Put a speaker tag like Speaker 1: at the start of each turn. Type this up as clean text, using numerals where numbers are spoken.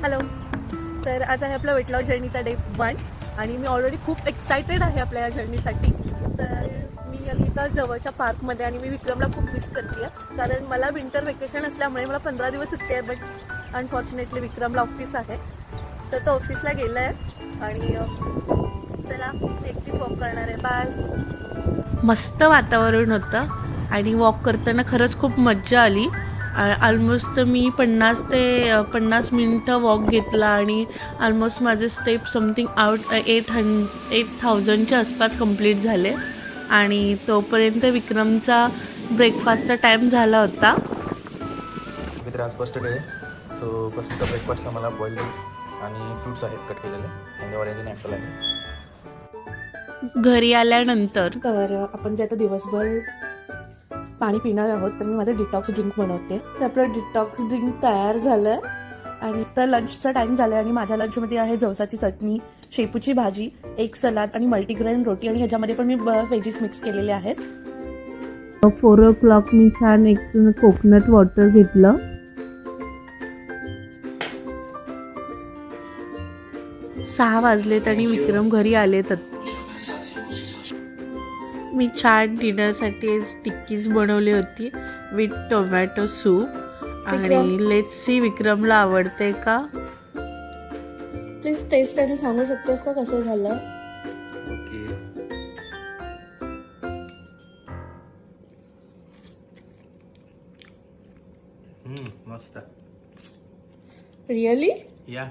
Speaker 1: Hello. तर आज आहे आपला वेट लॉस जर्नीचा डे 1 आणि मी ऑलरेडी खूप एक्सायटेड आहे आपल्या या जर्नीसाठी. तर मी आली इथं जवळच्या पार्कमध्ये आणि मी विक्रमला खूप मिस करते आहे, कारण मला विंटर वेकेशन असल्यामुळे मला 15 दिवस सुट्टी आहे. बट अनफॉर्च्युनेटली विक्रमला ऑफिस आहे, तर तो ऑफिसला गेला आहे आणि चला एकटीच वॉक करणार आहे. बाय. मस्त वातावरण होतं आणि वॉक करताना खरंच खूप मज्जा आली. ऑलमोस्ट मी 50 मिनटं वॉक घेतला आणि ऑलमोस्ट माझे स्टेप समथिंग 8,000च्या आसपास कंप्लीट झाले. आणि तोपर्यंत विक्रमचा ब्रेकफास्टचा टाईम झाला होता.
Speaker 2: तर आज फर्स्ट डे, सो फर्स्ट ब्रेकफास्टला मला बॉइल्ड एग्स आणि फ्रूट्स आहेत कट केलेले आणि ऑरेंज आणि ॲपल आहे.
Speaker 1: घरी आल्यानंतर तर आपण जे आता दिवसभर पाणी पिणार आहोत, तर मी माझं डिटॉक्स ड्रिंक बनवते. तर आपलं डिटॉक्स ड्रिंक तयार झालं आहे आणि तर लंचचा टाईम झाला आहे आणि माझ्या लंचमध्ये आहे जवसाची चटणी, शेपूची भाजी, एक सलाद आणि मल्टीग्रेन रोटी आणि ह्याच्यामध्ये पण मी व्हेजीस मिक्स केलेले आहेत.
Speaker 3: 4 o'clock मी छान एक कोकोनट वॉटर घेतलं.
Speaker 1: सहा वाजलेत आणि विक्रम घरी आलेत. मी छान डिनरसाठी टिक्कीज बनवली होती विथ टोमॅटो सूप आणि लेट्स सी विक्रमला आवडते का. प्लीज टेस्ट आणि सांगू शकतोस का कसं झालं.
Speaker 2: ओके, मस्त.
Speaker 1: रिअली
Speaker 2: या